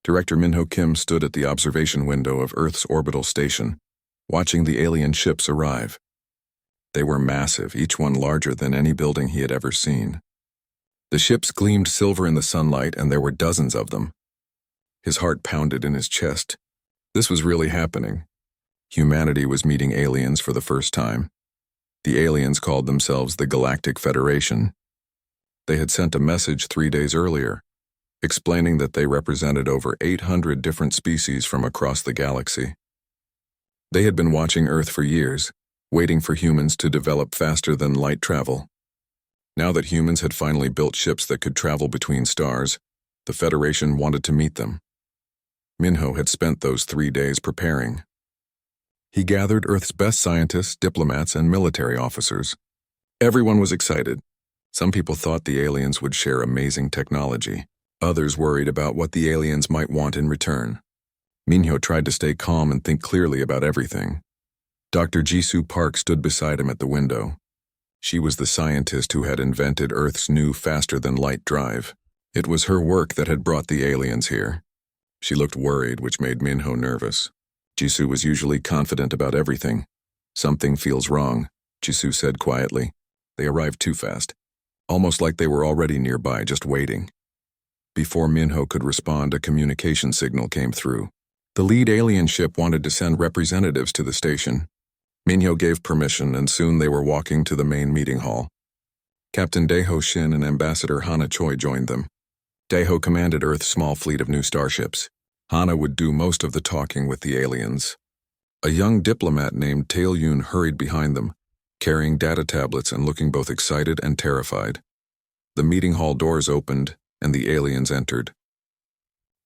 Director Minho Kim stood at the observation window of Earth's orbital station, watching the alien ships arrive. They were massive, each one larger than any building he had ever seen. The ships gleamed silver in the sunlight, and there were dozens of them. His heart pounded in his chest. This was really happening. Humanity was meeting aliens for the first time. The aliens called themselves the Galactic Federation. They had sent a message 3 days earlier, explaining that they represented over 800 different species from across the galaxy. They had been watching Earth for years, waiting for humans to develop faster than light travel. Now that humans had finally built ships that could travel between stars, the Federation wanted to meet them. Minho had spent those 3 days preparing. He gathered Earth's best scientists, diplomats, and military officers. Everyone was excited. Some people thought the aliens would share amazing technology. Others worried about what the aliens might want in return. Minho tried to stay calm and think clearly about everything. Dr. Jisoo Park stood beside him at the window. She was the scientist who had invented Earth's new faster-than-light drive. It was her work that had brought the aliens here. She looked worried, which made Minho nervous. Jisoo was usually confident about everything. "Something feels wrong," Jisoo said quietly. They arrived too fast, almost like they were already nearby, just waiting. Before Minho could respond, a communication signal came through. The lead alien ship wanted to send representatives to the station. Minho gave permission, and soon they were walking to the main meeting hall. Captain Daeho Shin and Ambassador Hana Choi joined them. Daeho commanded Earth's small fleet of new starships. Hana would do most of the talking with the aliens. A young diplomat named Tae Yoon hurried behind them, carrying data tablets and looking both excited and terrified. The meeting hall doors opened, and the aliens entered.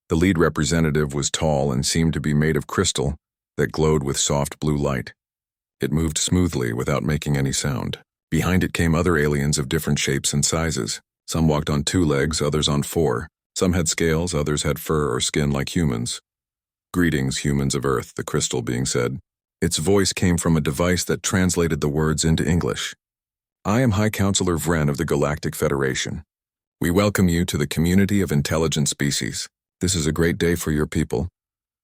The lead representative was tall and seemed to be made of crystal that glowed with soft blue light. It moved smoothly without making any sound. Behind it came other aliens of different shapes and sizes. Some walked on 2 legs, others on 4. Some had scales, others had fur or skin like humans. "Greetings, humans of Earth," the crystal being said. Its voice came from a device that translated the words into English. "I am High Counselor Vren of the Galactic Federation. We welcome you to the community of intelligent species. This is a great day for your people."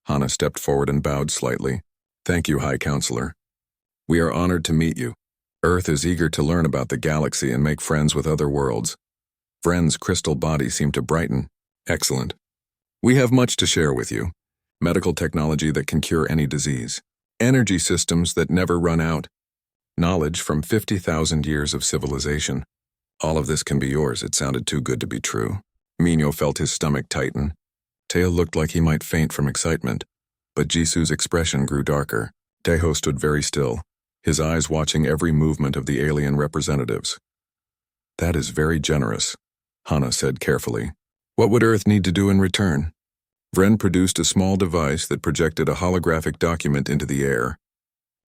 Hana stepped forward and bowed slightly. "Thank you, High Counselor. We are honored to meet you. Earth is eager to learn about the galaxy and make friends with other worlds." Vren's crystal body seemed to brighten. "Excellent. We have much to share with you. Medical technology that can cure any disease. Energy systems that never run out. Knowledge from 50,000 years of civilization. All of this can be yours." It sounded too good to be true. Minho felt his stomach tighten. Tae looked like he might faint from excitement, but Jisoo's expression grew darker. Daeho stood very still, his eyes watching every movement of the alien representatives. "That is very generous," Hana said carefully. "What would Earth need to do in return?" Vren produced a small device that projected a holographic document into the air.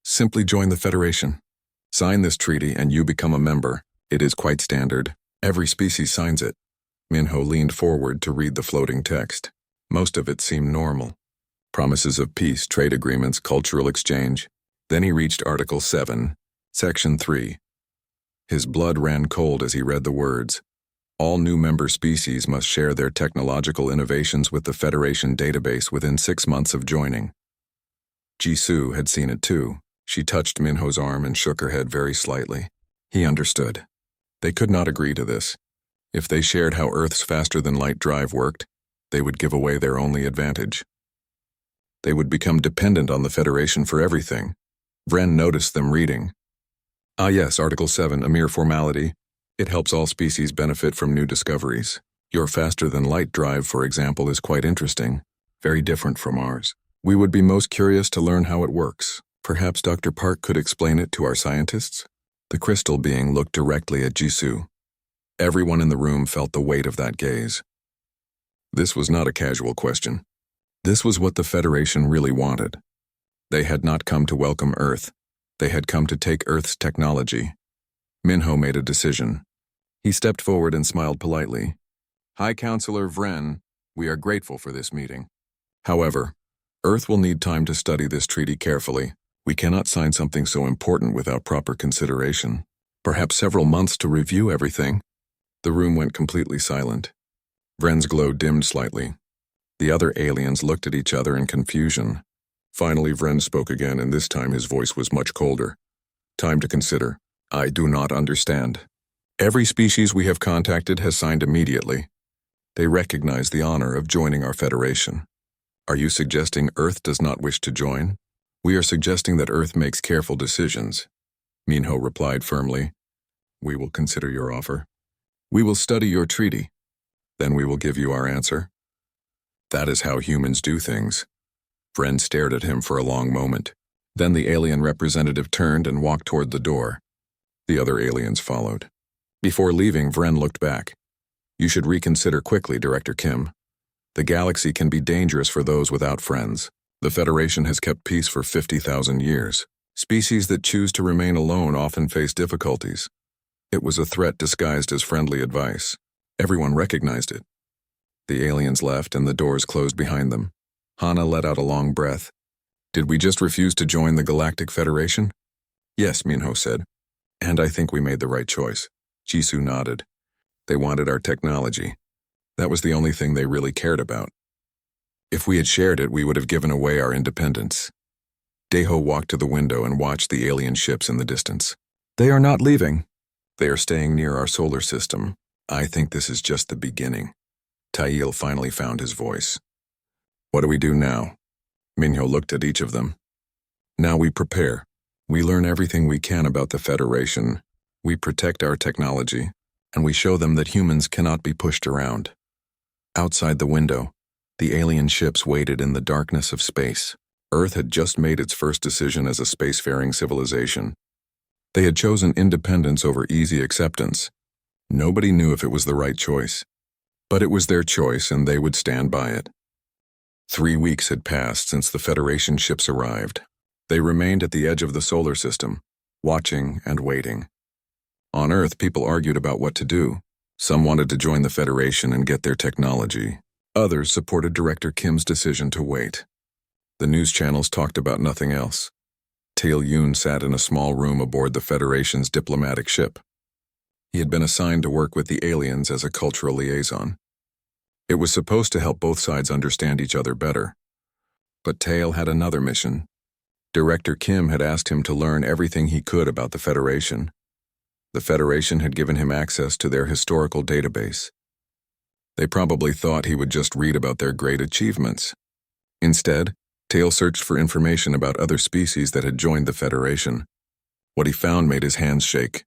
"Simply join the Federation. Sign this treaty and you become a member. It is quite standard. Every species signs it." Minho leaned forward to read the floating text. Most of it seemed normal. Promises of peace, trade agreements, cultural exchange. Then he reached Article 7, Section 3. His blood ran cold as he read the words. All new member species must share their technological innovations with the Federation database within 6 months of joining. Jisoo had seen it too. She touched Minho's arm and shook her head very slightly. He understood. They could not agree to this. If they shared how Earth's faster-than-light drive worked, they would give away their only advantage. They would become dependent on the Federation for everything. Vren noticed them reading. "Ah yes, Article 7, a mere formality. It helps all species benefit from new discoveries. Your faster-than-light drive, for example, is quite interesting, very different from ours. We would be most curious to learn how it works. Perhaps Dr. Park could explain it to our scientists?" The crystal being looked directly at Jisoo. Everyone in the room felt the weight of that gaze. This was not a casual question. This was what the Federation really wanted. They had not come to welcome Earth. They had come to take Earth's technology. Minho made a decision. He stepped forward and smiled politely. "High Counselor Vren, we are grateful for this meeting. However, Earth will need time to study this treaty carefully. We cannot sign something so important without proper consideration. Perhaps several months to review everything." The room went completely silent. Vren's glow dimmed slightly. The other aliens looked at each other in confusion. Finally, Vren spoke again, and this time his voice was much colder. Time to consider. I do not understand. Every species we have contacted has signed immediately. They recognize the honor of joining our Federation. Are you suggesting Earth does not wish to join? We are suggesting that Earth makes careful decisions. Minho replied firmly. We will consider your offer. We will study your treaty. Then we will give you our answer. That is how humans do things. Vren stared at him for a long moment. Then the alien representative turned and walked toward the door. The other aliens followed. Before leaving, Vren looked back. You should reconsider quickly, Director Kim. The galaxy can be dangerous for those without friends. The Federation has kept peace for 50,000 years. Species that choose to remain alone often face difficulties. It was a threat disguised as friendly advice. Everyone recognized it. The aliens left and the doors closed behind them. Hana let out a long breath. Did we just refuse to join the Galactic Federation? Yes, Minho said. And I think we made the right choice. Jisoo nodded. They wanted our technology. That was the only thing they really cared about. If we had shared it, we would have given away our independence. Daeho walked to the window and watched the alien ships in the distance. They are not leaving. They are staying near our solar system. I think this is just the beginning. Tail finally found his voice. What do we do now? Minho looked at each of them. Now we prepare. We learn everything we can about the Federation. We protect our technology, and we show them that humans cannot be pushed around. Outside the window, the alien ships waited in the darkness of space. Earth had just made its first decision as a spacefaring civilization. They had chosen independence over easy acceptance. Nobody knew if it was the right choice. But it was their choice, and they would stand by it. 3 weeks had passed since the Federation ships arrived. They remained at the edge of the solar system, watching and waiting. On Earth, people argued about what to do. Some wanted to join the Federation and get their technology. Others supported Director Kim's decision to wait. The news channels talked about nothing else. Tail Yoon sat in a small room aboard the Federation's diplomatic ship. He had been assigned to work with the aliens as a cultural liaison. It was supposed to help both sides understand each other better. But Tail had another mission. Director Kim had asked him to learn everything he could about the Federation. The Federation had given him access to their historical database. They probably thought he would just read about their great achievements. Instead, Tail searched for information about other species that had joined the Federation. What he found made his hands shake.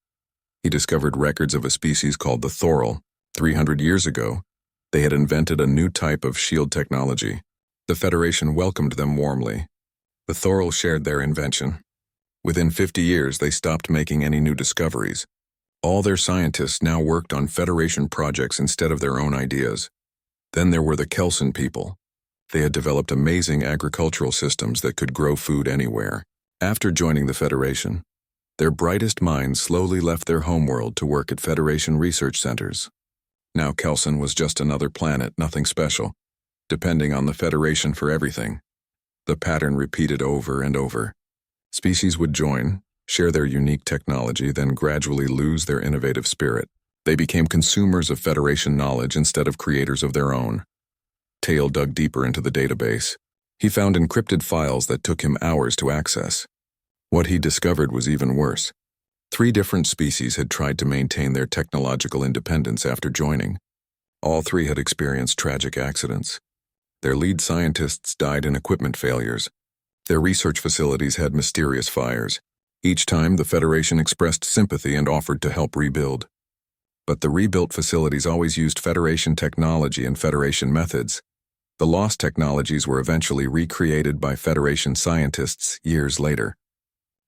He discovered records of a species called the Thorol. 300 years ago, they had invented a new type of shield technology. The Federation welcomed them warmly. The Thorol shared their invention. Within 50 years, they stopped making any new discoveries. All their scientists now worked on Federation projects instead of their own ideas. Then there were the Kelson people. They had developed amazing agricultural systems that could grow food anywhere. After joining the Federation, their brightest minds slowly left their homeworld to work at Federation research centers. Now Kelson was just another planet, nothing special, depending on the Federation for everything. The pattern repeated over and over. Species would join, share their unique technology, then gradually lose their innovative spirit. They became consumers of Federation knowledge instead of creators of their own. Tail dug deeper into the database. He found encrypted files that took him hours to access. What he discovered was even worse. 3 different species had tried to maintain their technological independence after joining. All 3 had experienced tragic accidents. Their lead scientists died in equipment failures. Their research facilities had mysterious fires. Each time, the Federation expressed sympathy and offered to help rebuild. But the rebuilt facilities always used Federation technology and Federation methods. The lost technologies were eventually recreated by Federation scientists years later.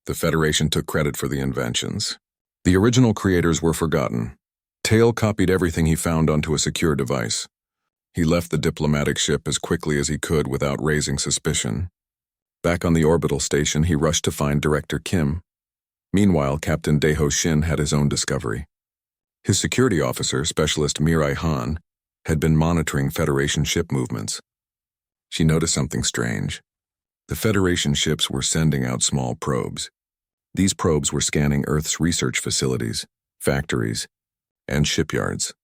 The Federation took credit for the inventions. The original creators were forgotten. Tail copied everything he found onto a secure device. He left the diplomatic ship as quickly as he could without raising suspicion. Back on the orbital station, he rushed to find Director Kim. Meanwhile, Captain Daeho Shin had his own discovery. His security officer, Specialist Mirai Han, had been monitoring Federation ship movements. She noticed something strange. The Federation ships were sending out small probes. These probes were scanning Earth's research facilities, factories, and shipyards.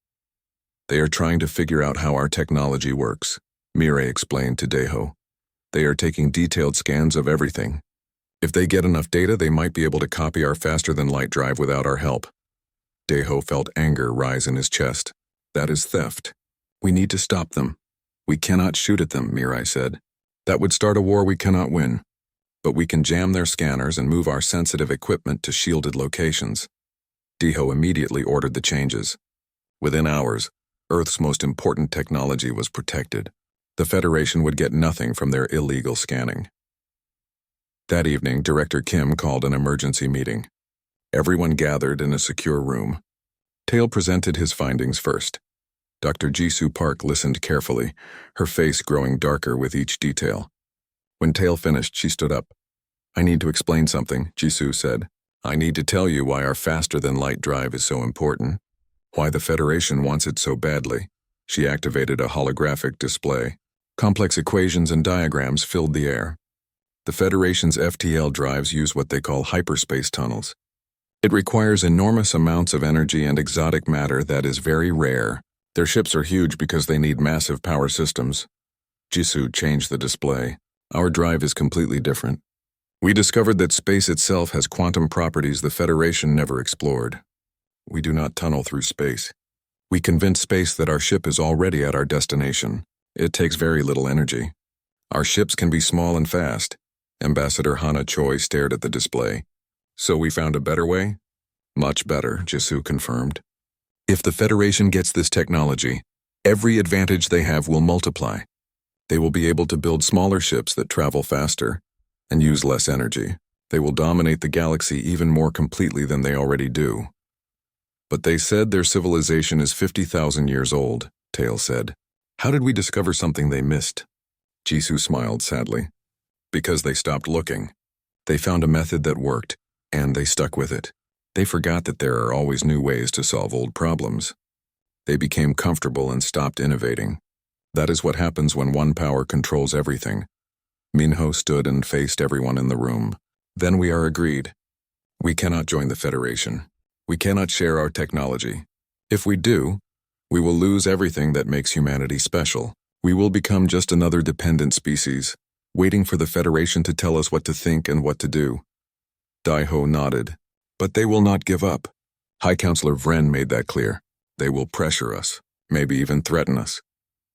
They are trying to figure out how our technology works. Mirai explained to Deho. They are taking detailed scans of everything. If they get enough data, they might be able to copy our faster-than-light drive without our help. Deho felt anger rise in his chest. That is theft. We need to stop them. We cannot shoot at them, Mirai said. That would start a war we cannot win. But we can jam their scanners and move our sensitive equipment to shielded locations. Deho immediately ordered the changes. Within hours, Earth's most important technology was protected. The Federation would get nothing from their illegal scanning. That evening, Director Kim called an emergency meeting. Everyone gathered in a secure room. Tail presented his findings first. Dr. Jisoo Park listened carefully, her face growing darker with each detail. When Tail finished, she stood up. I need to explain something, Jisoo said. I need to tell you why our faster-than-light drive is so important. Why the Federation wants it so badly. She activated a holographic display. Complex equations and diagrams filled the air. The Federation's FTL drives use what they call hyperspace tunnels. It requires enormous amounts of energy and exotic matter that is very rare. Their ships are huge because they need massive power systems. Jisoo changed the display. Our drive is completely different. We discovered that space itself has quantum properties the Federation never explored. We do not tunnel through space. We convince space that our ship is already at our destination. It takes very little energy. Our ships can be small and fast. Ambassador Hana Choi stared at the display. So we found a better way? Much better, Jisoo confirmed. If the Federation gets this technology, every advantage they have will multiply. They will be able to build smaller ships that travel faster and use less energy. They will dominate the galaxy even more completely than they already do. But they said their civilization is 50,000 years old, Tail said. How did we discover something they missed? Jisoo smiled sadly. Because they stopped looking. They found a method that worked, and they stuck with it. They forgot that there are always new ways to solve old problems. They became comfortable and stopped innovating. That is what happens when one power controls everything. Minho stood and faced everyone in the room. Then we are agreed. We cannot join the Federation. We cannot share our technology. If we do, we will lose everything that makes humanity special. We will become just another dependent species, waiting for the Federation to tell us what to think and what to do. Daiho nodded. But they will not give up. High Counselor Vren made that clear. They will pressure us, maybe even threaten us.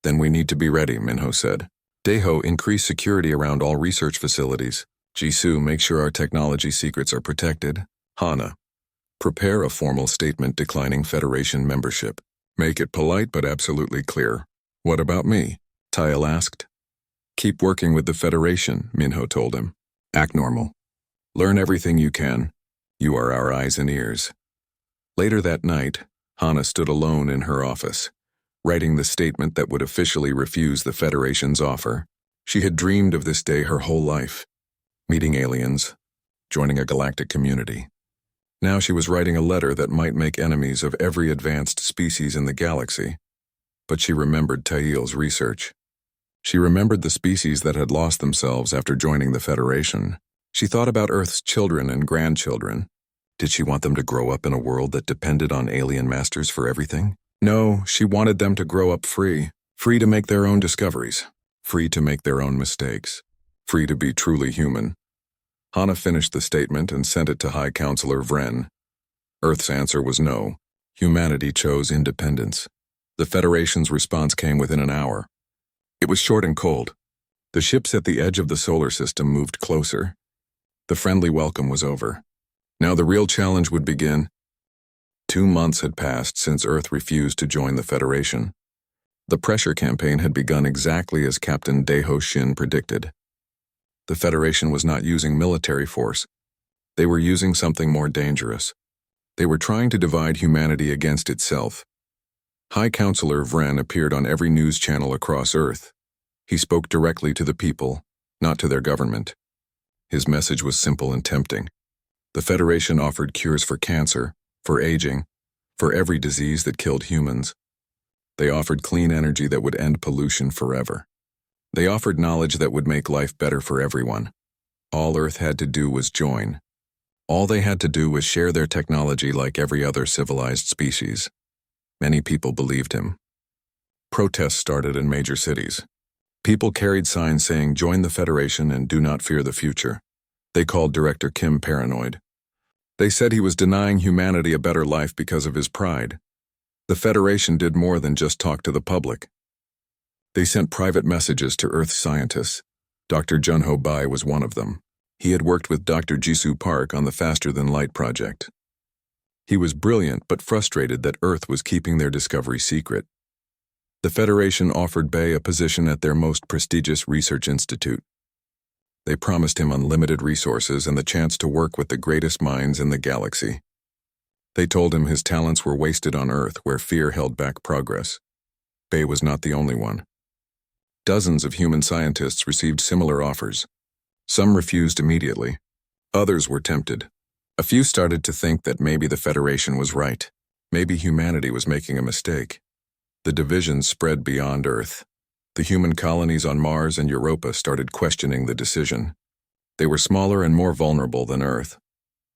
Then we need to be ready, Minho said. Daiho, increase security around all research facilities. Jisoo, make sure our technology secrets are protected. Hana, prepare a formal statement declining Federation membership. Make it polite but absolutely clear. What about me? Tail asked. Keep working with the Federation, Minho told him. Act normal. Learn everything you can. You are our eyes and ears. Later that night, Hana stood alone in her office, writing the statement that would officially refuse the Federation's offer. She had dreamed of this day her whole life. Meeting aliens, joining a galactic community. Now she was writing a letter that might make enemies of every advanced species in the galaxy. But she remembered Tail's research. She remembered the species that had lost themselves after joining the Federation. She thought about Earth's children and grandchildren. Did she want them to grow up in a world that depended on alien masters for everything? No, she wanted them to grow up free. Free to make their own discoveries. Free to make their own mistakes. Free to be truly human. Hana finished the statement and sent it to High Counselor Vren. Earth's answer was no. Humanity chose independence. The Federation's response came within an hour. It was short and cold. The ships at the edge of the solar system moved closer. The friendly welcome was over. Now the real challenge would begin. 2 months had passed since Earth refused to join the Federation. The pressure campaign had begun exactly as Captain Daiho Shin predicted. The Federation was not using military force. They were using something more dangerous. They were trying to divide humanity against itself. High Counselor Vren appeared on every news channel across Earth. He spoke directly to the people, not to their government. His message was simple and tempting. The Federation offered cures for cancer, for aging, for every disease that killed humans. They offered clean energy that would end pollution forever. They offered knowledge that would make life better for everyone. All Earth had to do was join. All they had to do was share their technology like every other civilized species. Many people believed him. Protests started in major cities. People carried signs saying, "Join the Federation and do not fear the future." They called Director Kim paranoid. They said he was denying humanity a better life because of his pride. The Federation did more than just talk to the public. They sent private messages to Earth scientists. Dr. Junho Bai was one of them. He had worked with Dr. Jisoo Park on the Faster-than-Light project. He was brilliant but frustrated that Earth was keeping their discovery secret. The Federation offered Bai a position at their most prestigious research institute. They promised him unlimited resources and the chance to work with the greatest minds in the galaxy. They told him his talents were wasted on Earth, where fear held back progress. Bai was not the only one. Dozens of human scientists received similar offers. Some refused immediately. Others were tempted. A few started to think that maybe the Federation was right. Maybe humanity was making a mistake. The divisions spread beyond Earth. The human colonies on Mars and Europa started questioning the decision. They were smaller and more vulnerable than Earth.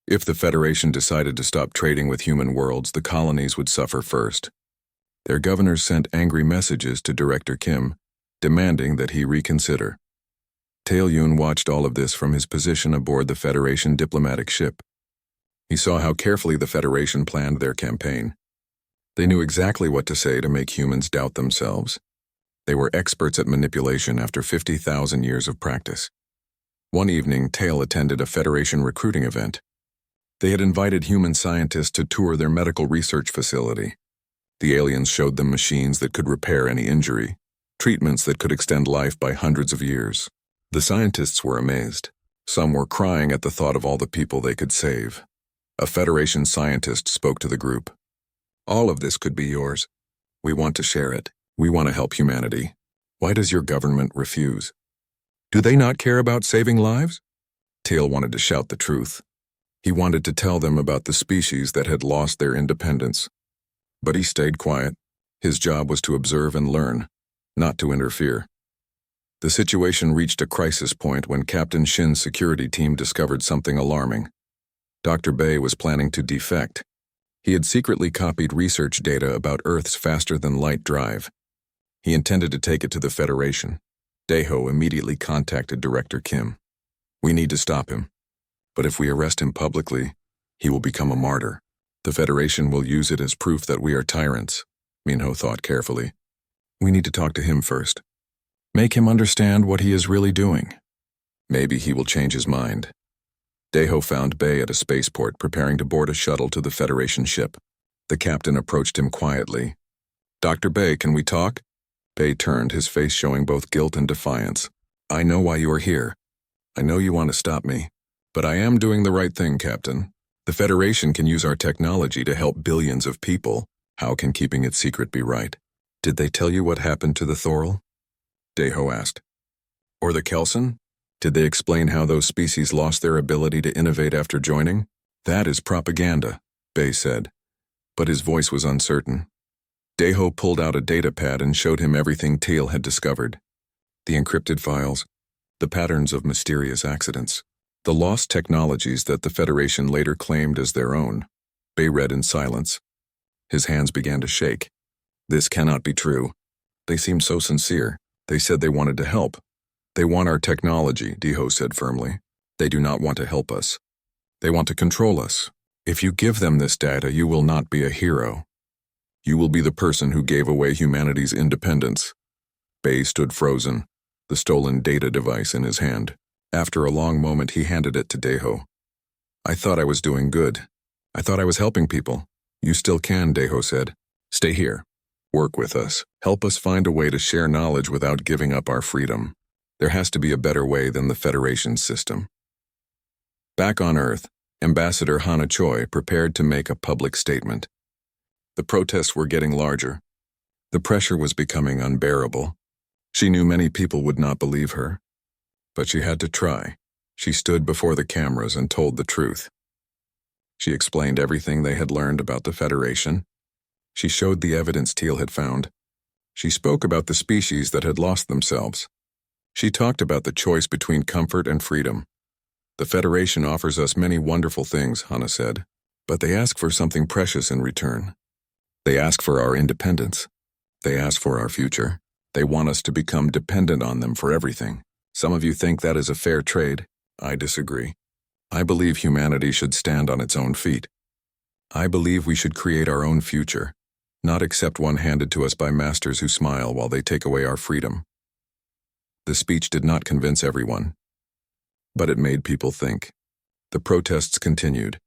If the Federation decided to stop trading with human worlds, the colonies would suffer first. Their governors sent angry messages to Director Kim, demanding that he reconsider. Tae-Yoon watched all of this from his position aboard the Federation diplomatic ship. He saw how carefully the Federation planned their campaign. They knew exactly what to say to make humans doubt themselves. They were experts at manipulation after 50,000 years of practice. One evening, Tae attended a Federation recruiting event. They had invited human scientists to tour their medical research facility. The aliens showed them machines that could repair any injury, treatments that could extend life by hundreds of years. The scientists were amazed. Some were crying at the thought of all the people they could save. A Federation scientist spoke to the group. "All of this could be yours. We want to share it. We want to help humanity. Why does your government refuse? Do they not care about saving lives?" Tae wanted to shout the truth. He wanted to tell them about the species that had lost their independence. But he stayed quiet. His job was to observe and learn, not to interfere. The situation reached a crisis point when Captain Shin's security team discovered something alarming. Dr. Bai was planning to defect. He had secretly copied research data about Earth's faster-than-light drive. He intended to take it to the Federation. Daeho immediately contacted Director Kim. "We need to stop him. But if we arrest him publicly, he will become a martyr. The Federation will use it as proof that we are tyrants." Minho thought carefully. "We need to talk to him first. Make him understand what he is really doing. Maybe he will change his mind." Daeho found Bai at a spaceport preparing to board a shuttle to the Federation ship. The captain approached him quietly. "Dr. Bai, can we talk?" Bai turned, his face showing both guilt and defiance. "I know why you are here. I know you want to stop me. But I am doing the right thing, Captain. The Federation can use our technology to help billions of people. How can keeping it secret be right? Did they tell you what happened to the Thorl?" Daeho asked. "Or the Kelson? Did they explain how those species lost their ability to innovate after joining?" "That is propaganda," Bai said, but his voice was uncertain. Daeho pulled out a data pad and showed him everything Teal had discovered. The encrypted files, the patterns of mysterious accidents, the lost technologies that the Federation later claimed as their own. Bai read in silence. His hands began to shake. "This cannot be true. They seemed so sincere. They said they wanted to help." "They want our technology," Daeho said firmly. "They do not want to help us. They want to control us. If you give them this data, you will not be a hero. You will be the person who gave away humanity's independence." Bai stood frozen, the stolen data device in his hand. After a long moment, he handed it to Daeho. "I thought I was doing good. I thought I was helping people." "You still can," Daeho said. "Stay here. Work with us. Help us find a way to share knowledge without giving up our freedom. There has to be a better way than the Federation's system." Back on Earth, Ambassador Hana Choi prepared to make a public statement. The protests were getting larger. The pressure was becoming unbearable. She knew many people would not believe her. But she had to try. She stood before the cameras and told the truth. She explained everything they had learned about the Federation. She showed the evidence Teal had found. She spoke about the species that had lost themselves. She talked about the choice between comfort and freedom. "The Federation offers us many wonderful things," Hana said, "but they ask for something precious in return. They ask for our independence. They ask for our future. They want us to become dependent on them for everything. Some of you think that is a fair trade. I disagree. I believe humanity should stand on its own feet. I believe we should create our own future, not accept one handed to us by masters who smile while they take away our freedom. The speech did not convince everyone, but it made people think. The protests continued,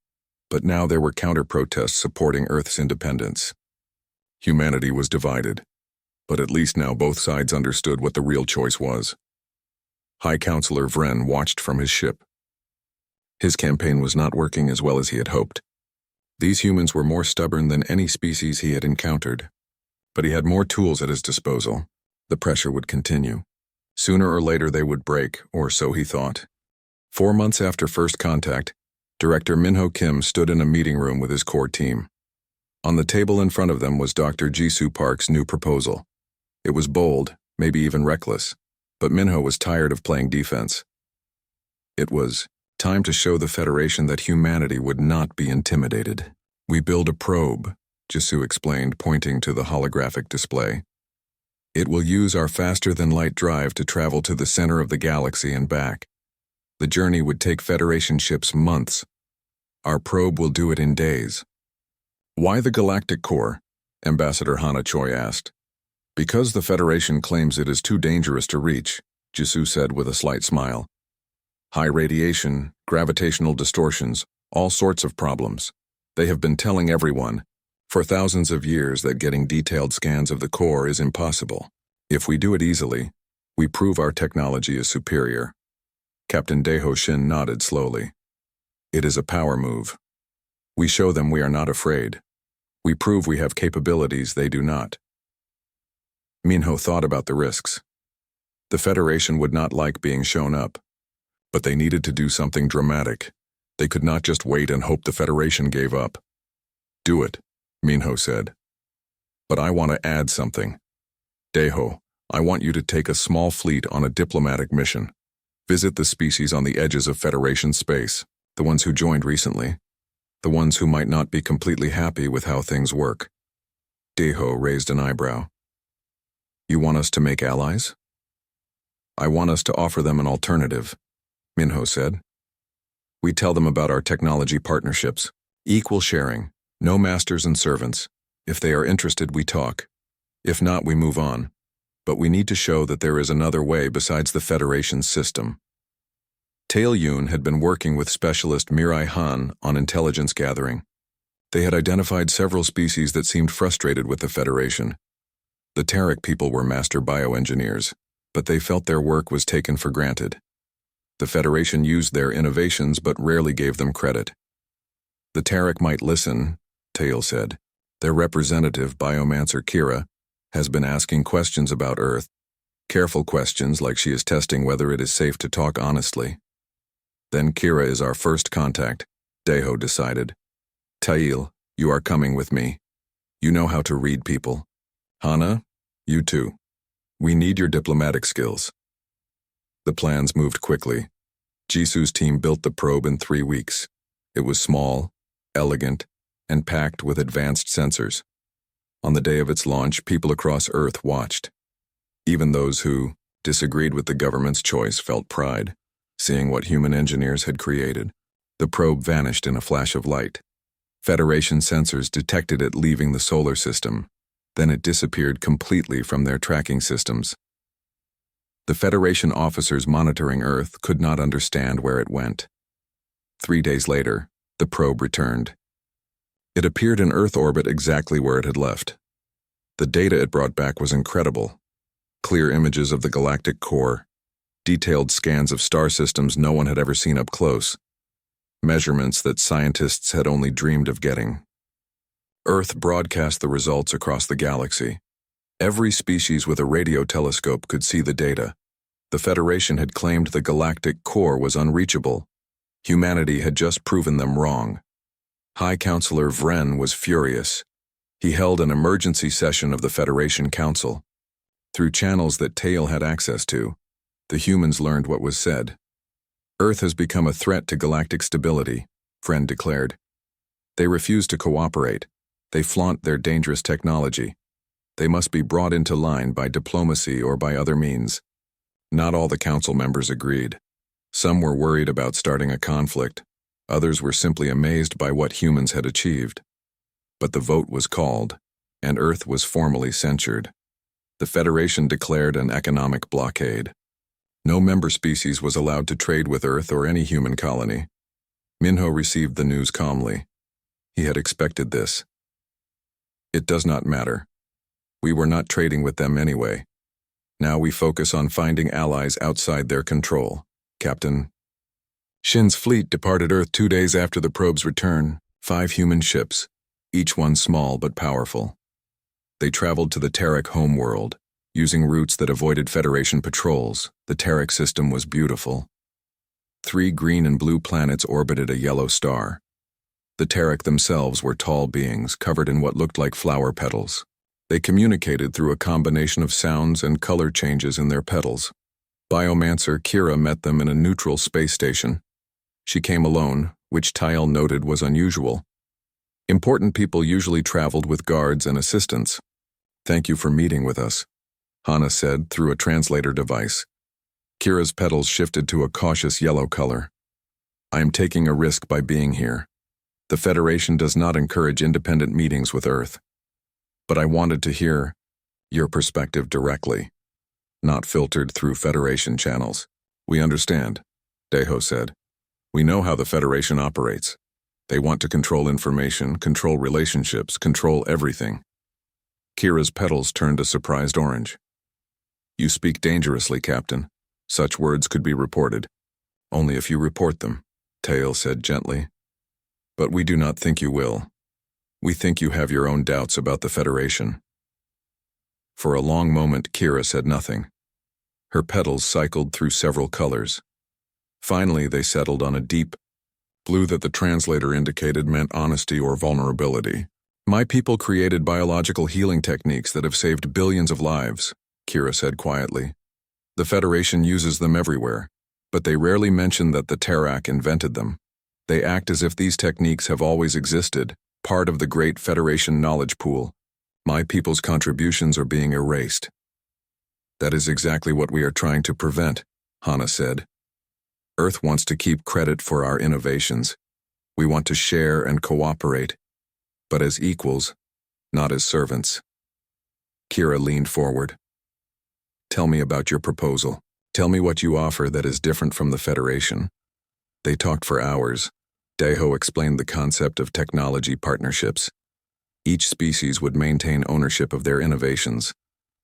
but now there were counter-protests supporting Earth's independence. Humanity was divided, but at least now both sides understood what the real choice was. High Counselor Vren watched from his ship. His campaign was not working as well as he had hoped. These humans were more stubborn than any species he had encountered, but he had more tools at his disposal. The pressure would continue. Sooner or later they would break, or so he thought. 4 months after first contact, Director Minho Kim stood in a meeting room with his core team. On the table in front of them was Dr. Jisoo Park's new proposal. It was bold, maybe even reckless, but Minho was tired of playing defense. It was time to show the Federation that humanity would not be intimidated. We build a probe, Jisoo explained, pointing to the holographic display. It will use our faster-than-light drive to travel to the center of the galaxy and back. The journey would take Federation ships months. Our probe will do it in days. Why the Galactic Core? Ambassador Hana Choi asked. Because the Federation claims it is too dangerous to reach, Jisoo said with a slight smile. High radiation, gravitational distortions, all sorts of problems. They have been telling everyone, for thousands of years, that getting detailed scans of the core is impossible. If we do it easily, we prove our technology is superior. Captain Daeho Shin nodded slowly. It is a power move. We show them we are not afraid. We prove we have capabilities they do not. Minho thought about the risks. The Federation would not like being shown up, but they needed to do something dramatic. They could not just wait and hope the Federation gave up. Do it, Minho said. But I want to add something. Daeho, I want you to take a small fleet on a diplomatic mission. Visit the species on the edges of Federation space, the ones who joined recently, the ones who might not be completely happy with how things work. Daeho raised an eyebrow. You want us to make allies? I want us to offer them an alternative, Minho said. We tell them about our technology partnerships, equal sharing, no masters and servants. If they are interested, we talk. If not, we move on. But we need to show that there is another way besides the Federation's system. Tae Yoon had been working with specialist Mirai Han on intelligence gathering. They had identified several species that seemed frustrated with the Federation. The Tarek people were master bioengineers, but they felt their work was taken for granted. The Federation used their innovations but rarely gave them credit. The Tarek might listen, Tae said. Their representative, Biomancer Kira, has been asking questions about Earth. Careful questions like she is testing whether it is safe to talk honestly. Then Kira is our first contact, Daeho decided. Tail, you are coming with me. You know how to read people. Hana, you too. We need your diplomatic skills. The plans moved quickly. Jisoo's team built the probe in 3 weeks. It was small, elegant, and packed with advanced sensors. On the day of its launch, people across Earth watched. Even those who disagreed with the government's choice felt pride, seeing what human engineers had created. The probe vanished in a flash of light. Federation sensors detected it leaving the solar system. Then it disappeared completely from their tracking systems. The Federation officers monitoring Earth could not understand where it went. 3 days later, the probe returned. It appeared in Earth orbit exactly where it had left. The data it brought back was incredible. Clear images of the galactic core, detailed scans of star systems no one had ever seen up close, measurements that scientists had only dreamed of getting. Earth broadcast the results across the galaxy. Every species with a radio telescope could see the data. The Federation had claimed the galactic core was unreachable. Humanity had just proven them wrong. High Counselor Vren was furious. He held an emergency session of the Federation Council. Through channels that Tail had access to, the humans learned what was said. Earth has become a threat to galactic stability, Vren declared. They refuse to cooperate. They flaunt their dangerous technology. They must be brought into line by diplomacy or by other means. Not all the council members agreed. Some were worried about starting a conflict. Others were simply amazed by what humans had achieved. But the vote was called, and Earth was formally censured. The Federation declared an economic blockade. No member species was allowed to trade with Earth or any human colony. Minho received the news calmly. He had expected this. It does not matter. We were not trading with them anyway. Now we focus on finding allies outside their control. Captain. Shin's fleet departed Earth 2 days after the probe's return, 5 human ships, each one small but powerful. They traveled to the Terek homeworld, using routes that avoided Federation patrols. The Terek system was beautiful. 3 green and blue planets orbited a yellow star. The Terek themselves were tall beings covered in what looked like flower petals. They communicated through a combination of sounds and color changes in their petals. Biomancer Kira met them in a neutral space station. She came alone, which Tyle noted was unusual. Important people usually traveled with guards and assistants. Thank you for meeting with us, Hana said through a translator device. Kira's petals shifted to a cautious yellow color. I am taking a risk by being here. The Federation does not encourage independent meetings with Earth. But I wanted to hear your perspective directly, not filtered through Federation channels. We understand, Deho said. We know how the Federation operates. They want to control information, control relationships, control everything. Kira's petals turned a surprised orange. You speak dangerously, Captain. Such words could be reported. Only if you report them, Tail said gently. But we do not think you will. We think you have your own doubts about the Federation. For a long moment, Kira said nothing. Her petals cycled through several colors. Finally, they settled on a deep blue that the translator indicated meant honesty or vulnerability. My people created biological healing techniques that have saved billions of lives, Kira said quietly. The Federation uses them everywhere, but they rarely mention that the Terek invented them. They act as if these techniques have always existed, part of the great Federation knowledge pool. My people's contributions are being erased. That is exactly what we are trying to prevent, Hana said. Earth wants to keep credit for our innovations. We want to share and cooperate, but as equals, not as servants. Kira leaned forward. Tell me about your proposal. Tell me what you offer that is different from the Federation. They talked for hours. Deho explained the concept of technology partnerships. Each species would maintain ownership of their innovations.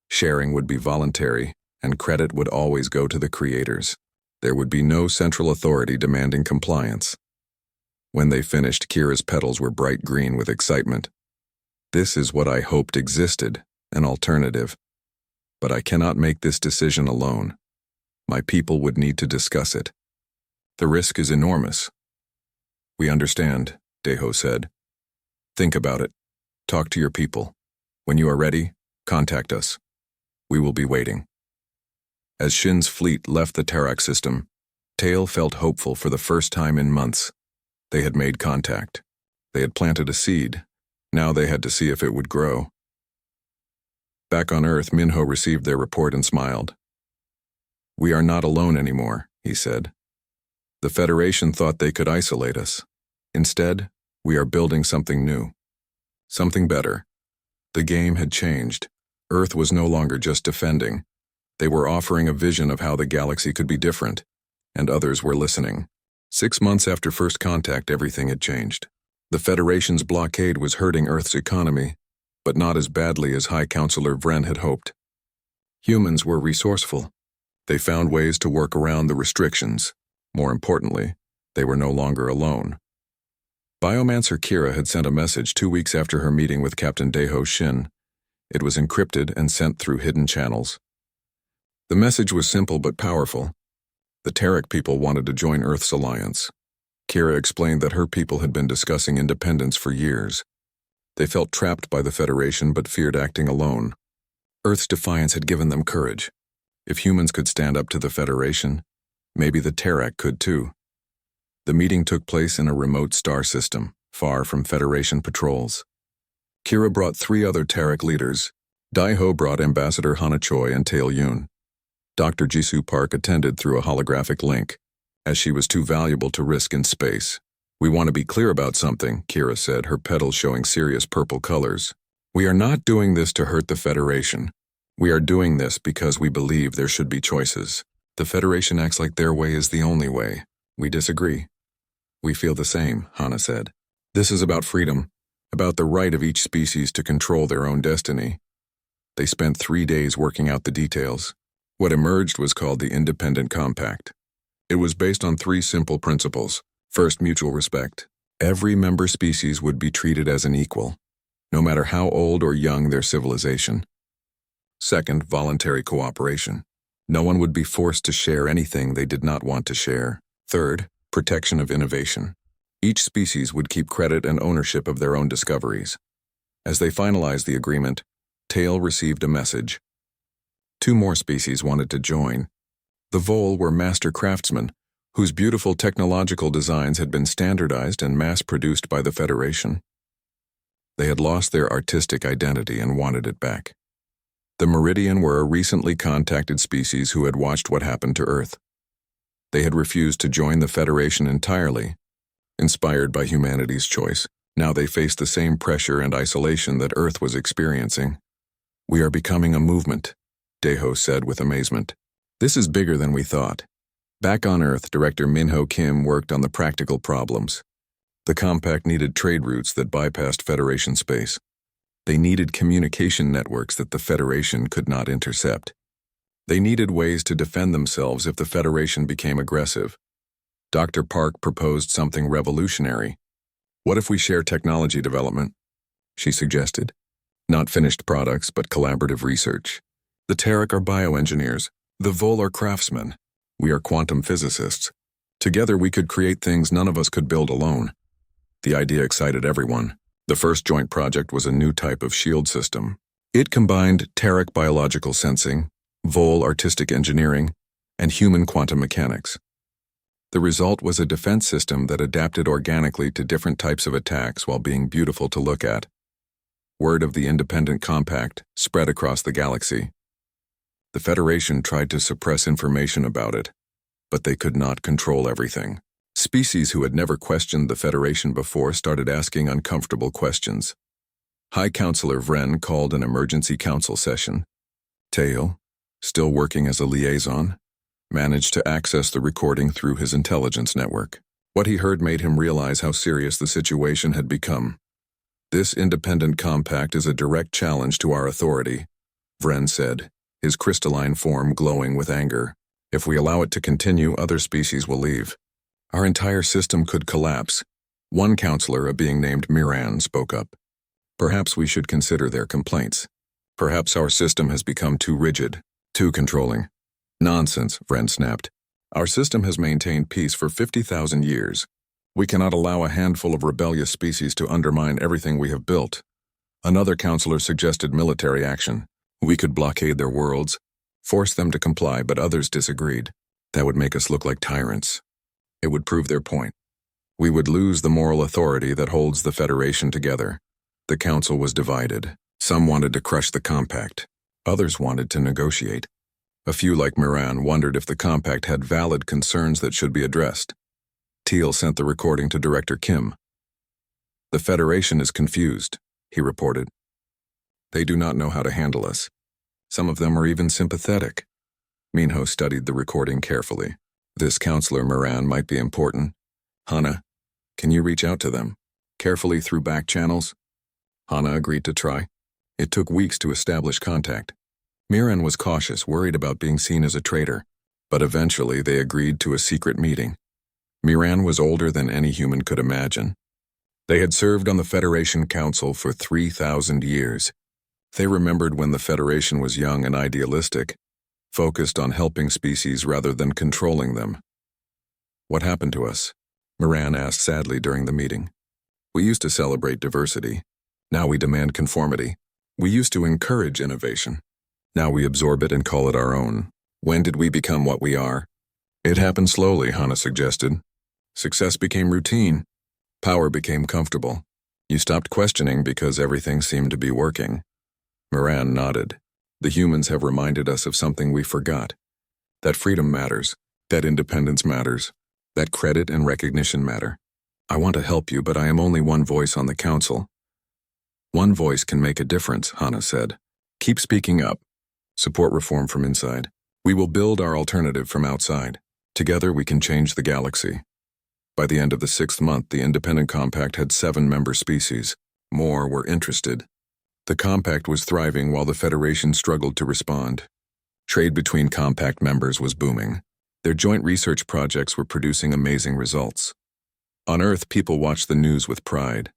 Sharing would be voluntary, and credit would always go to the creators. There would be no central authority demanding compliance. When they finished, Kira's petals were bright green with excitement. This is what I hoped existed, an alternative. But I cannot make this decision alone. My people would need to discuss it. The risk is enormous. We understand, Deho said. Think about it. Talk to your people. When you are ready, contact us. We will be waiting. As Shin's fleet left the Terek system, Tail felt hopeful for the first time in months. They had made contact. They had planted a seed. Now they had to see if it would grow. Back on Earth, Minho received their report and smiled. We are not alone anymore, he said. The Federation thought they could isolate us. Instead, we are building something new. Something better. The game had changed. Earth was no longer just defending. They were offering a vision of how the galaxy could be different, and others were listening. 6 months after first contact, everything had changed. The Federation's blockade was hurting Earth's economy, but not as badly as High Counselor Vren had hoped. Humans were resourceful. They found ways to work around the restrictions. More importantly, they were no longer alone. Biomancer Kira had sent a message 2 weeks after her meeting with Captain Deho Shin. It was encrypted and sent through hidden channels. The message was simple but powerful. The Terek people wanted to join Earth's alliance. Kira explained that her people had been discussing independence for years. They felt trapped by the Federation but feared acting alone. Earth's defiance had given them courage. If humans could stand up to the Federation, maybe the Terek could too. The meeting took place in a remote star system, far from Federation patrols. Kira brought 3 other Terek leaders, Dai-Ho brought Ambassador Hana Choi and Tail Yoon. Dr. Jisoo Park attended through a holographic link, as she was too valuable to risk in space. "We want to be clear about something," Kira said, her petals showing serious purple colors. "We are not doing this to hurt the Federation. We are doing this because we believe there should be choices. The Federation acts like their way is the only way. We disagree." "We feel the same," Hana said. "This is about freedom, about the right of each species to control their own destiny." They spent 3 days working out the details. What emerged was called the Independent Compact. It was based on 3 simple principles. First, mutual respect. Every member species would be treated as an equal, no matter how old or young their civilization. Second, voluntary cooperation. No one would be forced to share anything they did not want to share. Third, protection of innovation. Each species would keep credit and ownership of their own discoveries. As they finalized the agreement, Tail received a message. 2 more species wanted to join. The Vole were master craftsmen, whose beautiful technological designs had been standardized and mass-produced by the Federation. They had lost their artistic identity and wanted it back. The Meridian were a recently contacted species who had watched what happened to Earth. They had refused to join the Federation entirely. Inspired by humanity's choice, now they faced the same pressure and isolation that Earth was experiencing. "We are becoming a movement," Dae-Ho said with amazement. "This is bigger than we thought." Back on Earth, Director Min-Ho Kim worked on the practical problems. The compact needed trade routes that bypassed Federation space. They needed communication networks that the Federation could not intercept. They needed ways to defend themselves if the Federation became aggressive. Dr. Park proposed something revolutionary. "What if we share technology development?" she suggested. "Not finished products, but collaborative research. The Terek are bioengineers. The Vole are craftsmen. We are quantum physicists. Together we could create things none of us could build alone." The idea excited everyone. The first joint project was a new type of shield system. It combined Terek biological sensing, Vole artistic engineering, and human quantum mechanics. The result was a defense system that adapted organically to different types of attacks while being beautiful to look at. Word of the Independent Compact spread across the galaxy. The Federation tried to suppress information about it, but they could not control everything. Species who had never questioned the Federation before started asking uncomfortable questions. High Counselor Vren called an emergency council session. Tail, still working as a liaison, managed to access the recording through his intelligence network. What he heard made him realize how serious the situation had become. "This Independent Compact is a direct challenge to our authority," Vren said, his crystalline form glowing with anger. "If we allow it to continue, other species will leave. Our entire system could collapse." One counselor, a being named Miran, spoke up. "Perhaps we should consider their complaints. Perhaps our system has become too rigid, too controlling." "Nonsense," Vren snapped. "Our system has maintained peace for 50,000 years. We cannot allow a handful of rebellious species to undermine everything we have built." Another counselor suggested military action. "We could blockade their worlds, force them to comply," but others disagreed. "That would make us look like tyrants. It would prove their point. We would lose the moral authority that holds the Federation together." The council was divided. Some wanted to crush the compact. Others wanted to negotiate. A few, like Miran, wondered if the compact had valid concerns that should be addressed. Teal sent the recording to Director Kim. "The Federation is confused," he reported. "They do not know how to handle us. Some of them are even sympathetic." Minho studied the recording carefully. "This counselor Miran might be important. Hana, can you reach out to them? Carefully through back channels?" Hana agreed to try. It took weeks to establish contact. Miran was cautious, worried about being seen as a traitor, but eventually they agreed to a secret meeting. Miran was older than any human could imagine. They had served on the Federation Council for 3,000 years. They remembered when the Federation was young and idealistic, focused on helping species rather than controlling them. "What happened to us?" Miran asked sadly during the meeting. "We used to celebrate diversity. Now we demand conformity. We used to encourage innovation. Now we absorb it and call it our own. When did we become what we are?" "It happened slowly," Hana suggested. "Success became routine. Power became comfortable. You stopped questioning because everything seemed to be working." Moran nodded. The humans have reminded us of something we forgot. That freedom matters, that independence matters, that credit and recognition matter. I want to help you, but I am only one voice on the council. One voice can make a difference, Hana said. Keep speaking up. Support reform from inside. We will build our alternative from outside. Together we can change the galaxy. By the end of the 6th month, the Independent Compact had 7 member species. More were interested. The Compact was thriving while the Federation struggled to respond. Trade between Compact members was booming. Their joint research projects were producing amazing results. On Earth, people watched the news with pride.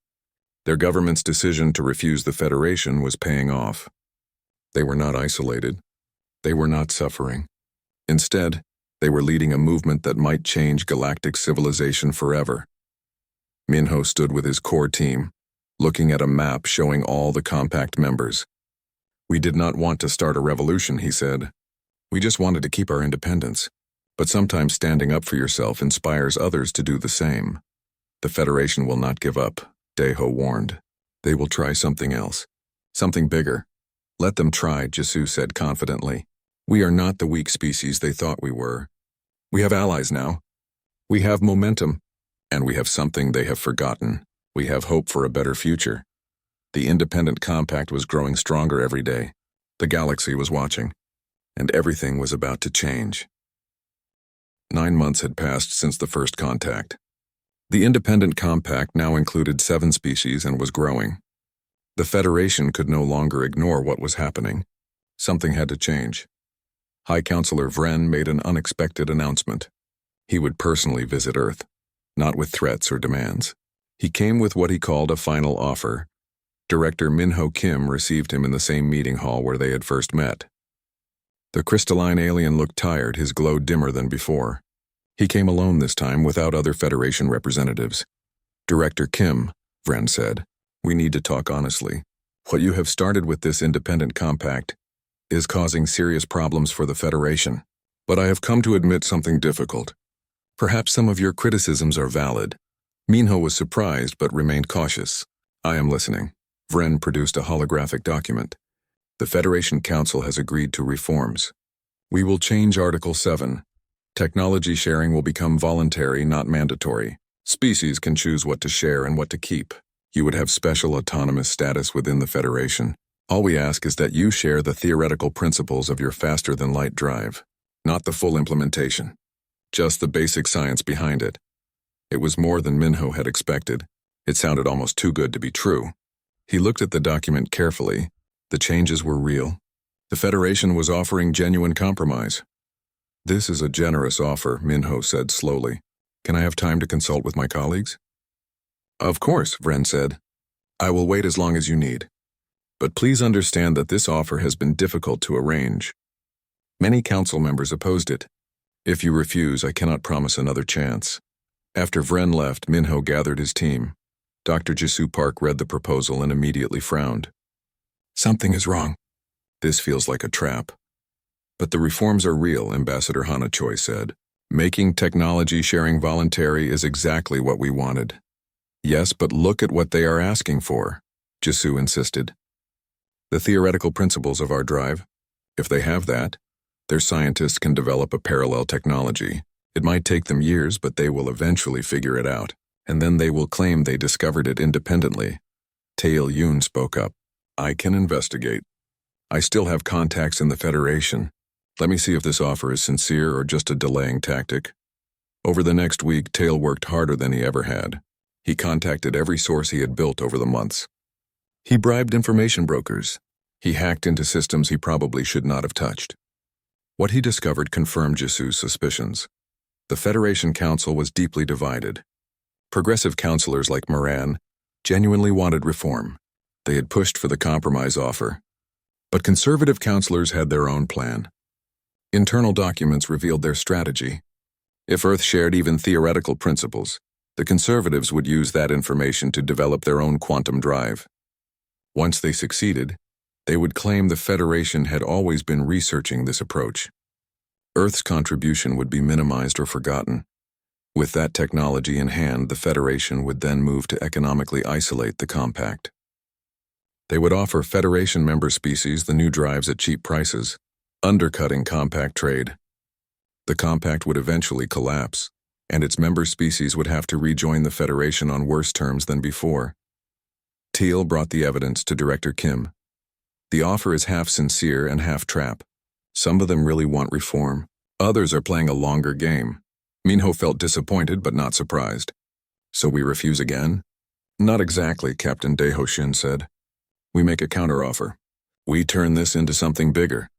Their government's decision to refuse the Federation was paying off. They were not isolated. They were not suffering. Instead, they were leading a movement that might change galactic civilization forever. Minho stood with his core team, looking at a map showing all the Compact members. We did not want to start a revolution, he said. We just wanted to keep our independence. But sometimes standing up for yourself inspires others to do the same. The Federation will not give up, Deho warned. They will try something else. Something bigger. Let them try, Jisu said confidently. We are not the weak species they thought we were. We have allies now. We have momentum. And we have something they have forgotten. We have hope for a better future. The Independent Compact was growing stronger every day. The galaxy was watching. And everything was about to change. 9 months had passed since the first contact. The Independent Compact now included 7 species and was growing. The Federation could no longer ignore what was happening. Something had to change. High Counselor Vren made an unexpected announcement. He would personally visit Earth, not with threats or demands. He came with what he called a final offer. Director Minho Kim received him in the same meeting hall where they had first met. The crystalline alien looked tired, his glow dimmer than before. He came alone this time, without other Federation representatives. Director Kim, Vren said, we need to talk honestly. What you have started with this Independent Compact is causing serious problems for the Federation. But I have come to admit something difficult. Perhaps some of your criticisms are valid. Minho was surprised but remained cautious. I am listening. Vren produced a holographic document. The Federation Council has agreed to reforms. We will change Article 7. Technology sharing will become voluntary, not mandatory. Species can choose what to share and what to keep. You would have special autonomous status within the Federation. All we ask is that you share the theoretical principles of your faster-than-light drive, not the full implementation. Just the basic science behind it. It was more than Minho had expected. It sounded almost too good to be true. He looked at the document carefully. The changes were real. The Federation was offering genuine compromise. This is a generous offer, Minho said slowly. Can I have time to consult with my colleagues? Of course, Vren said. I will wait as long as you need. But please understand that this offer has been difficult to arrange. Many council members opposed it. If you refuse, I cannot promise another chance. After Vren left, Minho gathered his team. Dr. Jisu Park read the proposal and immediately frowned. Something is wrong. This feels like a trap. But the reforms are real, Ambassador Hana Choi said. Making technology sharing voluntary is exactly what we wanted. Yes, but look at what they are asking for, Jisu insisted. The theoretical principles of our drive. If they have that, their scientists can develop a parallel technology. It might take them years, but they will eventually figure it out. And then they will claim they discovered it independently. Tail Yoon spoke up. I can investigate. I still have contacts in the Federation. Let me see if this offer is sincere or just a delaying tactic. Over the next week, Tail worked harder than he ever had. He contacted every source he had built over the months. He bribed information brokers. He hacked into systems he probably should not have touched. What he discovered confirmed Jisu's suspicions. The Federation Council was deeply divided. Progressive counselors like Moran genuinely wanted reform. They had pushed for the compromise offer. But conservative counselors had their own plan. Internal documents revealed their strategy. If Earth shared even theoretical principles, the conservatives would use that information to develop their own quantum drive. Once they succeeded, they would claim the Federation had always been researching this approach. Earth's contribution would be minimized or forgotten. With that technology in hand, the Federation would then move to economically isolate the Compact. They would offer Federation member species the new drives at cheap prices, undercutting compact trade. The compact would eventually collapse, and its member species would have to rejoin the Federation on worse terms than before. Teal brought the evidence to Director Kim. The offer is half sincere and half trap. Some of them really want reform. Others are playing a longer game. Minho felt disappointed but not surprised. So we refuse again? Not exactly, Captain Daehoshin said. We make a counteroffer. We turn this into something bigger.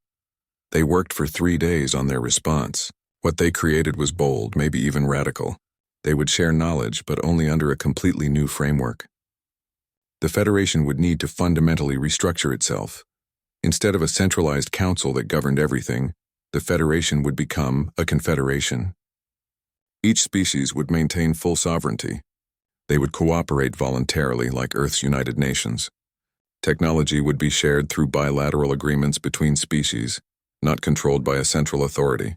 They worked for 3 days on their response. What they created was bold, maybe even radical. They would share knowledge, but only under a completely new framework. The Federation would need to fundamentally restructure itself. Instead of a centralized council that governed everything, the Federation would become a confederation. Each species would maintain full sovereignty. They would cooperate voluntarily like Earth's United Nations. Technology would be shared through bilateral agreements between species, not controlled by a central authority.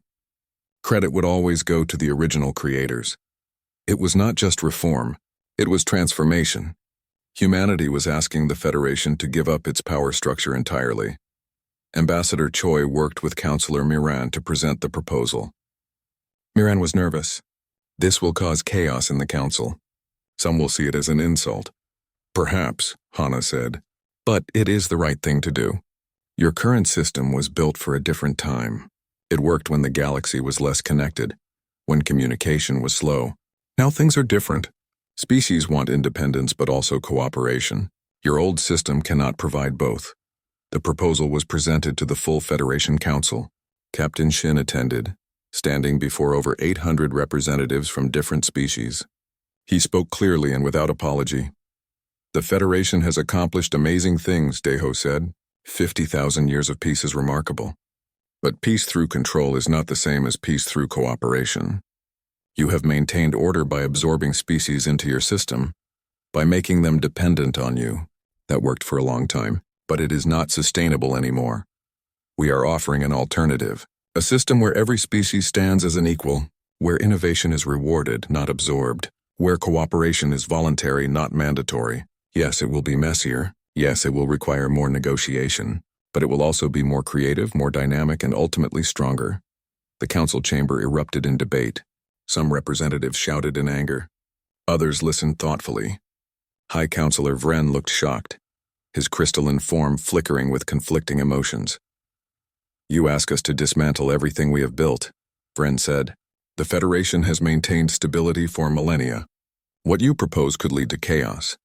Credit would always go to the original creators. It was not just reform, it was transformation. Humanity was asking the Federation to give up its power structure entirely. Ambassador Choi worked with Councillor Miran to present the proposal. Miran was nervous. This will cause chaos in the Council. Some will see it as an insult. Perhaps, Hana said, but it is the right thing to do. Your current system was built for a different time. It worked when the galaxy was less connected, when communication was slow. Now things are different. Species want independence but also cooperation. Your old system cannot provide both. The proposal was presented to the full Federation Council. Captain Shin attended, standing before over 800 representatives from different species. He spoke clearly and without apology. The Federation has accomplished amazing things, Daeho said. 50,000 years of peace is remarkable. But peace through control is not the same as peace through cooperation. You have maintained order by absorbing species into your system, by making them dependent on you. That worked for a long time, but it is not sustainable anymore. We are offering an alternative, a system where every species stands as an equal, where innovation is rewarded, not absorbed, where cooperation is voluntary, not mandatory. Yes, it will be messier. Yes, it will require more negotiation, but it will also be more creative, more dynamic, and ultimately stronger. The council chamber erupted in debate. Some representatives shouted in anger. Others listened thoughtfully. High Councillor Vren looked shocked, his crystalline form flickering with conflicting emotions. You ask us to dismantle everything we have built, Vren said. The Federation has maintained stability for millennia. What you propose could lead to chaos.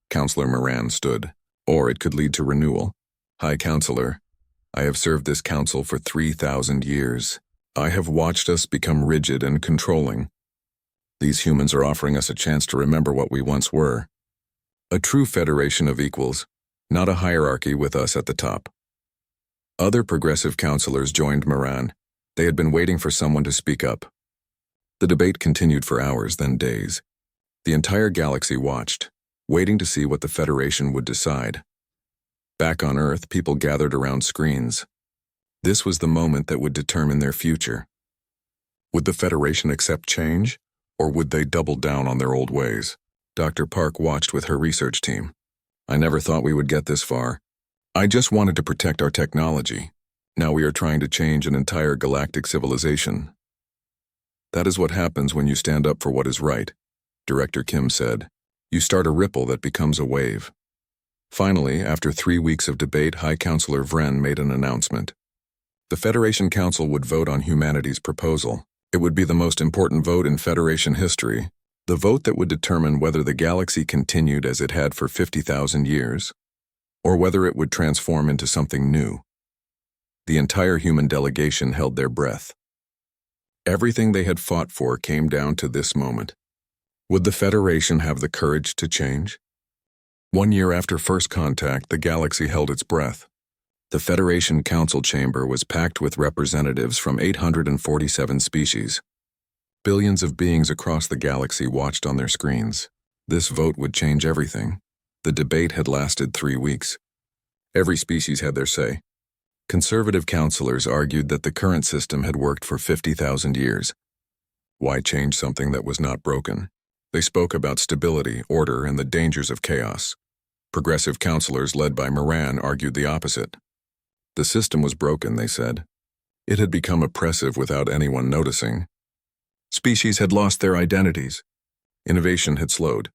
Councillor Moran stood. Or it could lead to renewal. High Councillor, I have served this council for 3,000 years. I have watched us become rigid and controlling. These humans are offering us a chance to remember what we once were. A true federation of equals, not a hierarchy with us at the top. Other progressive councillors joined Moran. They had been waiting for someone to speak up. The debate continued for hours, then days. The entire galaxy watched, waiting to see what the Federation would decide. Back on Earth, people gathered around screens. This was the moment that would determine their future. Would the Federation accept change, or would they double down on their old ways? Dr. Park watched with her research team. I never thought we would get this far. I just wanted to protect our technology. Now we are trying to change an entire galactic civilization. That is what happens when you stand up for what is right, Director Kim said. You start a ripple that becomes a wave. Finally, after 3 weeks of debate, High Councillor Vren made an announcement. The Federation Council would vote on humanity's proposal. It would be the most important vote in Federation history, the vote that would determine whether the galaxy continued as it had for 50,000 years, or whether it would transform into something new. The entire human delegation held their breath. Everything they had fought for came down to this moment. Would the Federation have the courage to change? 1 year after first contact, the galaxy held its breath. The Federation Council chamber was packed with representatives from 847 species. Billions of beings across the galaxy watched on their screens. This vote would change everything. The debate had lasted 3 weeks. Every species had their say. Conservative councillors argued that the current system had worked for 50,000 years. Why change something that was not broken? They spoke about stability, order, and the dangers of chaos. Progressive counselors led by Moran argued the opposite. The system was broken, they said. It had become oppressive without anyone noticing. Species had lost their identities. Innovation had slowed.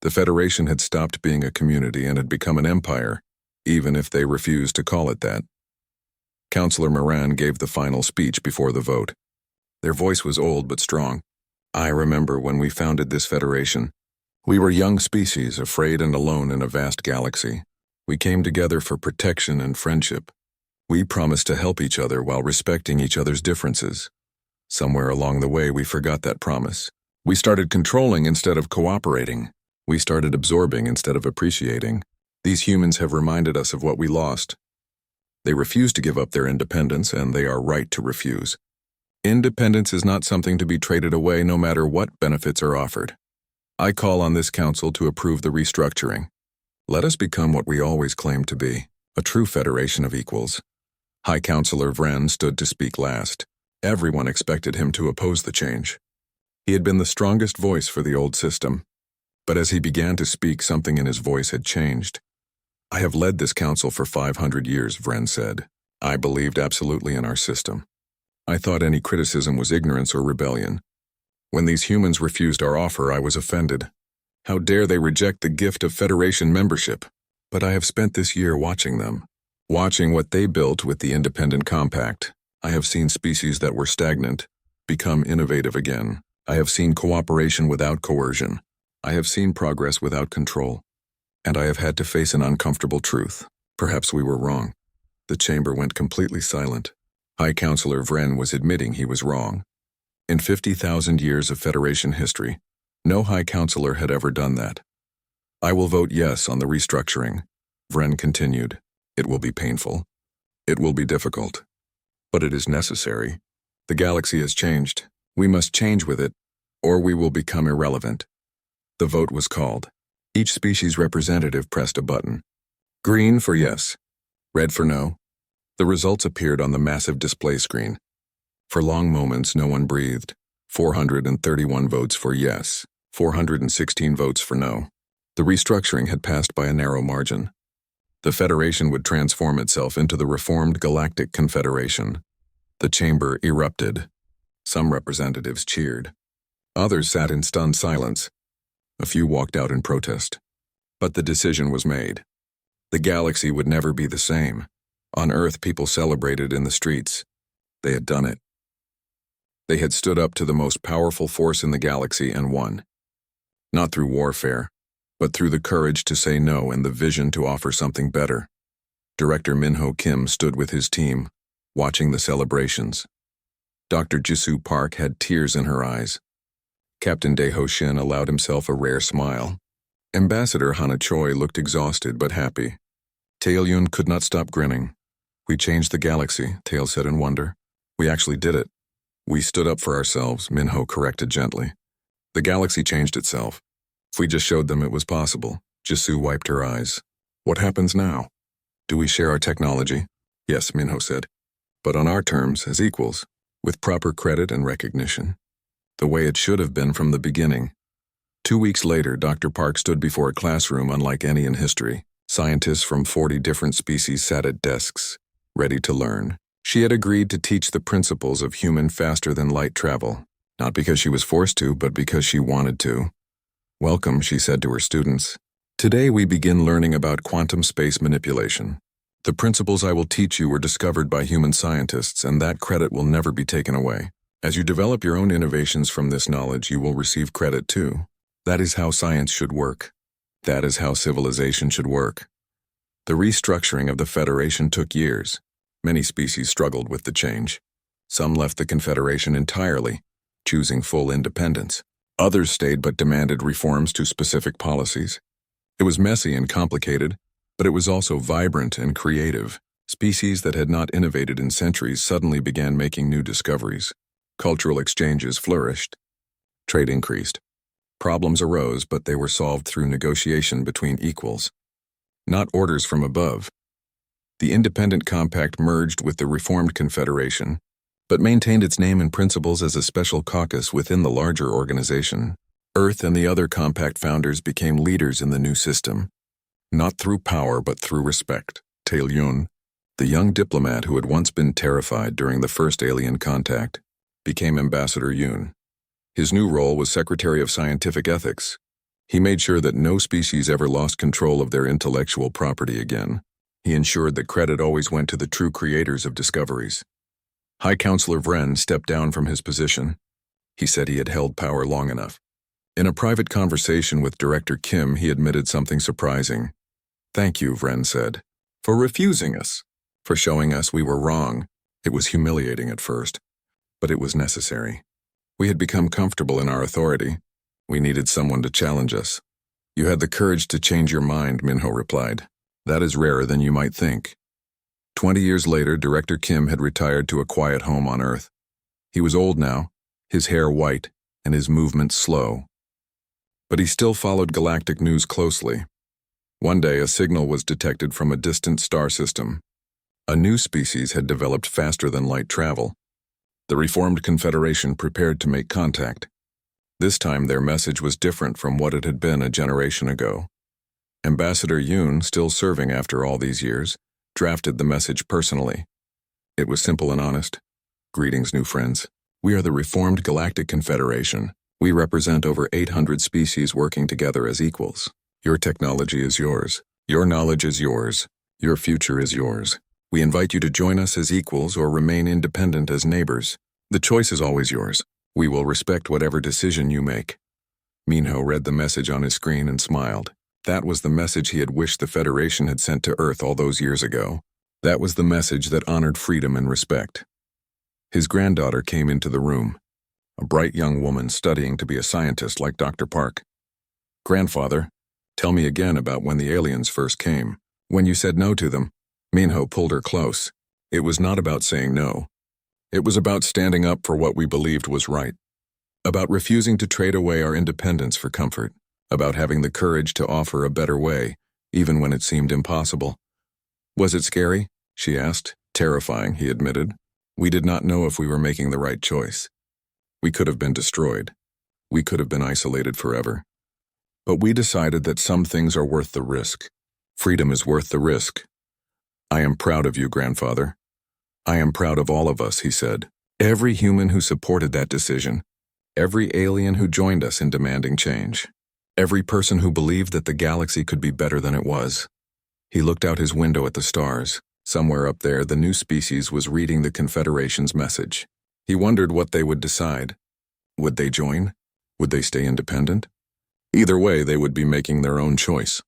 The Federation had stopped being a community and had become an empire, even if they refused to call it that. Counselor Moran gave the final speech before the vote. Their voice was old but strong. I remember when we founded this Federation. We were young species, afraid and alone in a vast galaxy. We came together for protection and friendship. We promised to help each other while respecting each other's differences. Somewhere along the way, we forgot that promise. We started controlling instead of cooperating. We started absorbing instead of appreciating. These humans have reminded us of what we lost. They refuse to give up their independence, and they are right to refuse. Independence is not something to be traded away no matter what benefits are offered. I call on this council to approve the restructuring. Let us become what we always claimed to be, a true federation of equals. High Counselor Vren stood to speak last. Everyone expected him to oppose the change. He had been the strongest voice for the old system. But as he began to speak, something in his voice had changed. I have led this council for 500 years, Vren said. I believed absolutely in our system. I thought any criticism was ignorance or rebellion. When these humans refused our offer, I was offended. How dare they reject the gift of Federation membership? But I have spent this year watching them. Watching what they built with the Independent Compact. I have seen species that were stagnant become innovative again. I have seen cooperation without coercion. I have seen progress without control. And I have had to face an uncomfortable truth. Perhaps we were wrong. The chamber went completely silent. High Counselor Vren was admitting he was wrong. In 50,000 years of Federation history, no High Counselor had ever done that. I will vote yes on the restructuring, Vren continued. It will be painful. It will be difficult. But it is necessary. The galaxy has changed. We must change with it, or we will become irrelevant. The vote was called. Each species representative pressed a button. Green for yes. Red for no. The results appeared on the massive display screen. For long moments, no one breathed. 431 votes for yes. 416 votes for no. The restructuring had passed by a narrow margin. The Federation would transform itself into the reformed Galactic Confederation. The chamber erupted. Some representatives cheered. Others sat in stunned silence. A few walked out in protest. But the decision was made. The galaxy would never be the same. On Earth, people celebrated in the streets. They had done it. They had stood up to the most powerful force in the galaxy and won. Not through warfare, but through the courage to say no and the vision to offer something better. Director Minho Kim stood with his team, watching the celebrations. Dr. Jisoo Park had tears in her eyes. Captain Dae-ho Shin allowed himself a rare smile. Ambassador Hana Choi looked exhausted but happy. Tae-Yun could not stop grinning. We changed the galaxy, Tae said in wonder. We actually did it. We stood up for ourselves, Minho corrected gently. The galaxy changed itself. If we just showed them it was possible. Jisoo wiped her eyes. What happens now? Do we share our technology? Yes, Minho said. But on our terms, as equals, with proper credit and recognition. The way it should have been from the beginning. 2 weeks later, Dr. Park stood before a classroom unlike any in history. Scientists from 40 different species sat at desks, ready to learn. She had agreed to teach the principles of human faster-than-light travel, not because she was forced to, but because she wanted to. Welcome, she said to her students. Today we begin learning about quantum space manipulation. The principles I will teach you were discovered by human scientists, and that credit will never be taken away. As you develop your own innovations from this knowledge, you will receive credit too. That is how science should work. That is how civilization should work. The restructuring of the Federation took years. Many species struggled with the change. Some left the Confederation entirely, choosing full independence. Others stayed but demanded reforms to specific policies. It was messy and complicated, but it was also vibrant and creative. Species that had not innovated in centuries suddenly began making new discoveries. Cultural exchanges flourished. Trade increased. Problems arose, but they were solved through negotiation between equals. Not orders from above. The Independent Compact merged with the Reformed Confederation, but maintained its name and principles as a special caucus within the larger organization. Earth and the other Compact founders became leaders in the new system. Not through power, but through respect. Tae Yun, the young diplomat who had once been terrified during the first alien contact, became Ambassador Yun. His new role was Secretary of Scientific Ethics. He made sure that no species ever lost control of their intellectual property again. He ensured that credit always went to the true creators of discoveries. High Counselor Vren stepped down from his position. He said he had held power long enough. In a private conversation with Director Kim, he admitted something surprising. "Thank you," Vren said, "for refusing us, for showing us we were wrong. It was humiliating at first, but it was necessary. We had become comfortable in our authority. We needed someone to challenge us." "You had the courage to change your mind," Minho replied. "That is rarer than you might think." 20 years later, Director Kim had retired to a quiet home on Earth. He was old now, his hair white, and his movements slow. But he still followed galactic news closely. One day, a signal was detected from a distant star system. A new species had developed faster than light travel. The Reformed Confederation prepared to make contact. This time, their message was different from what it had been a generation ago. Ambassador Yun, still serving after all these years, drafted the message personally. It was simple and honest. "Greetings, new friends. We are the Reformed Galactic Confederation. We represent over 800 species working together as equals. Your technology is yours. Your knowledge is yours. Your future is yours. We invite you to join us as equals or remain independent as neighbors. The choice is always yours. We will respect whatever decision you make." Minho read the message on his screen and smiled. That was the message he had wished the Federation had sent to Earth all those years ago. That was the message that honored freedom and respect. His granddaughter came into the room, a bright young woman studying to be a scientist like Dr. Park. "Grandfather, tell me again about when the aliens first came. When you said no to them." Minho pulled her close. "It was not about saying no. It was about standing up for what we believed was right. About refusing to trade away our independence for comfort. About having the courage to offer a better way, even when it seemed impossible." "Was it scary?" she asked. "Terrifying," he admitted. "We did not know if we were making the right choice. We could have been destroyed. We could have been isolated forever. But we decided that some things are worth the risk. Freedom is worth the risk." "I am proud of you, grandfather. I am proud of all of us," he said. "Every human who supported that decision. Every alien who joined us in demanding change. Every person who believed that the galaxy could be better than it was." He looked out his window at the stars. Somewhere up there, the new species was reading the Confederation's message. He wondered what they would decide. Would they join? Would they stay independent? Either way, they would be making their own choice.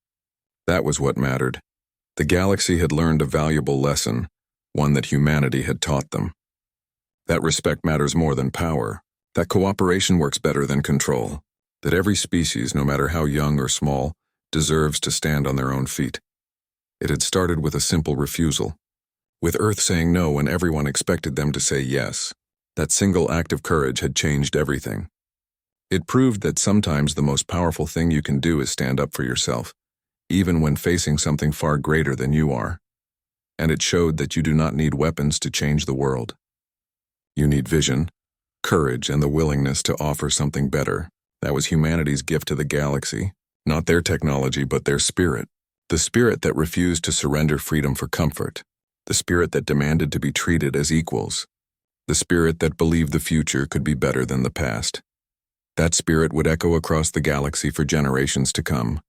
That was what mattered. The galaxy had learned a valuable lesson, one that humanity had taught them. That respect matters more than power. That cooperation works better than control. That every species, no matter how young or small, deserves to stand on their own feet. It had started with a simple refusal, with Earth saying no when everyone expected them to say yes. That single act of courage had changed everything. It proved that sometimes the most powerful thing you can do is stand up for yourself, even when facing something far greater than you are. And it showed that you do not need weapons to change the world. You need vision, courage, and the willingness to offer something better. That was humanity's gift to the galaxy, not their technology, but their spirit. The spirit that refused to surrender freedom for comfort. The spirit that demanded to be treated as equals. The spirit that believed the future could be better than the past. That spirit would echo across the galaxy for generations to come.